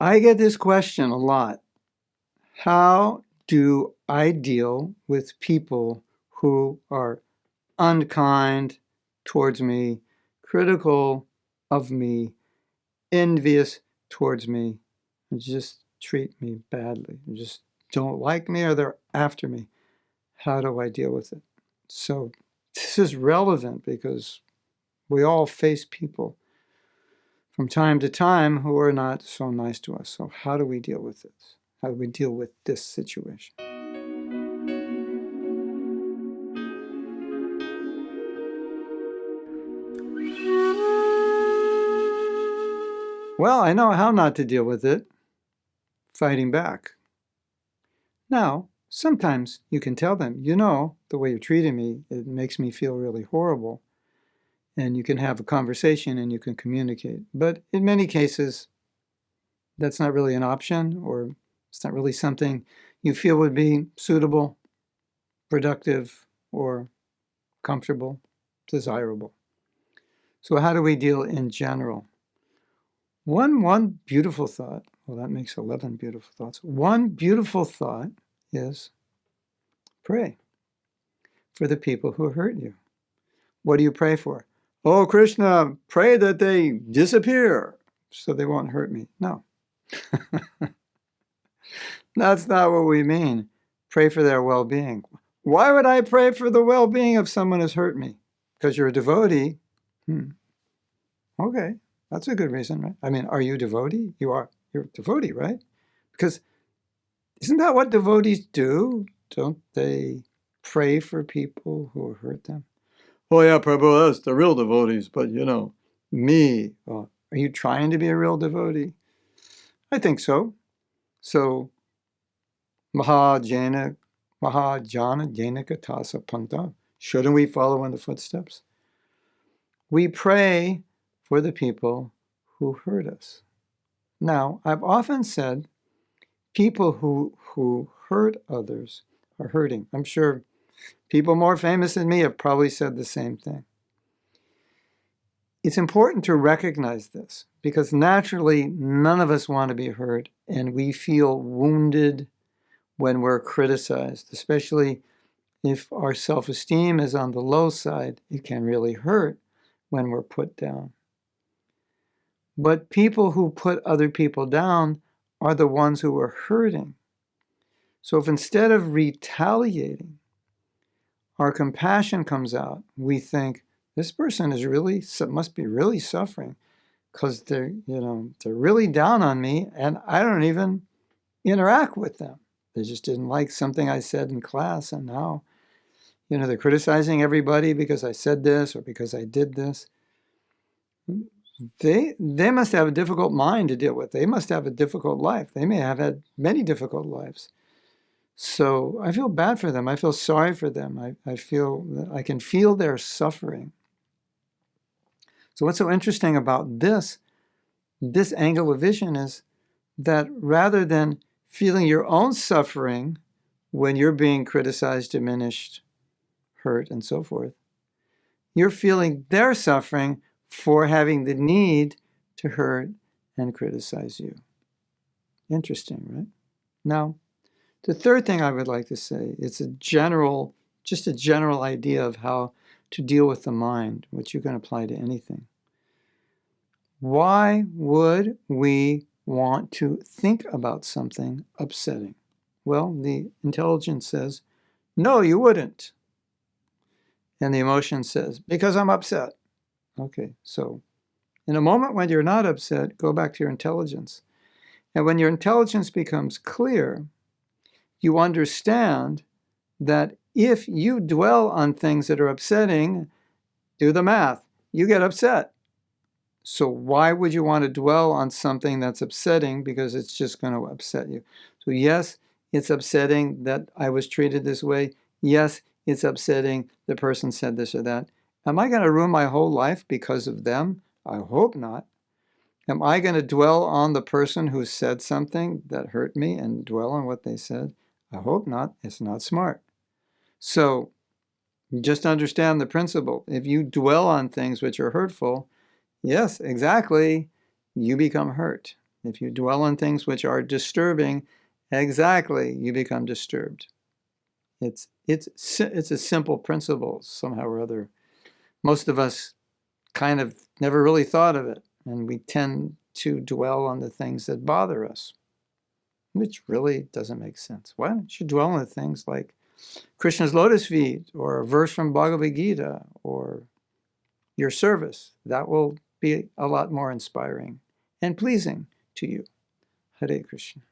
I get this question a lot. How do I deal with people who are unkind towards me, critical of me, envious towards me, and just treat me badly, and just don't like me or they're after me? How do I deal with it? So this is relevant because we all face people from time to time who are not so nice to us. So how do we deal with this? How do we deal with this situation? Well, I know how not to deal with it. Fighting back. Now, sometimes you can tell them, the way you're treating me, it makes me feel really horrible. And you can have a conversation and you can communicate. But in many cases, that's not really an option, or it's not really something you feel would be suitable, productive, or comfortable, desirable. So how do we deal in general? One beautiful thought, well, that makes 11 beautiful thoughts. One beautiful thought is pray for the people who hurt you. What do you pray for? Oh, Krishna, pray that they disappear so they won't hurt me. No. That's not what we mean. Pray for their well-being. Why would I pray for the well-being of someone who's hurt me? Because you're a devotee. Okay, that's a good reason, right? I mean, are you a devotee? You are. You're a devotee, right? Because isn't that what devotees do? Don't they pray for people who hurt them? Oh yeah, Prabhu, that's the real devotees, but me. Are you trying to be a real devotee? I think so. So, Mahajana Janaka Tasa Panta. Shouldn't we follow in the footsteps? We pray for the people who hurt us. Now, I've often said people who hurt others are hurting. I'm sure people more famous than me have probably said the same thing. It's important to recognize this because naturally none of us want to be hurt, and we feel wounded when we're criticized, especially if our self-esteem is on the low side. It can really hurt when we're put down. But people who put other people down are the ones who are hurting. So if instead of retaliating, our compassion comes out, we think, this person must be really suffering because they're really down on me and I don't even interact with them. They just didn't like something I said in class, and now, they're criticizing everybody because I said this or because I did this. They must have a difficult mind to deal with. They must have a difficult life. They may have had many difficult lives. So I feel bad for them. I feel sorry for them. I can feel their suffering. So what's so interesting about this angle of vision is that rather than feeling your own suffering when you're being criticized, diminished, hurt, and so forth, you're feeling their suffering for having the need to hurt and criticize you. Interesting, right? Now, the third thing I would like to say, it's just a general idea of how to deal with the mind, which you can apply to anything. Why would we want to think about something upsetting? Well, the intelligence says, no, you wouldn't. And the emotion says, because I'm upset. Okay, so in a moment when you're not upset, go back to your intelligence. And when your intelligence becomes clear, you understand that if you dwell on things that are upsetting, do the math, you get upset. So why would you want to dwell on something that's upsetting? Because it's just going to upset you. So yes, it's upsetting that I was treated this way. Yes, it's upsetting the person said this or that. Am I going to ruin my whole life because of them? I hope not. Am I going to dwell on the person who said something that hurt me and dwell on what they said? I hope not. It's not smart. So just understand the principle. If you dwell on things which are hurtful, yes, exactly, you become hurt. If you dwell on things which are disturbing, exactly, you become disturbed. It's a simple principle somehow or other. Most of us kind of never really thought of it, and we tend to dwell on the things that bother us, which really doesn't make sense. Why don't you dwell on the things like Krishna's lotus feet, or a verse from Bhagavad Gita, or your service? That will be a lot more inspiring and pleasing to you. Hare Krishna.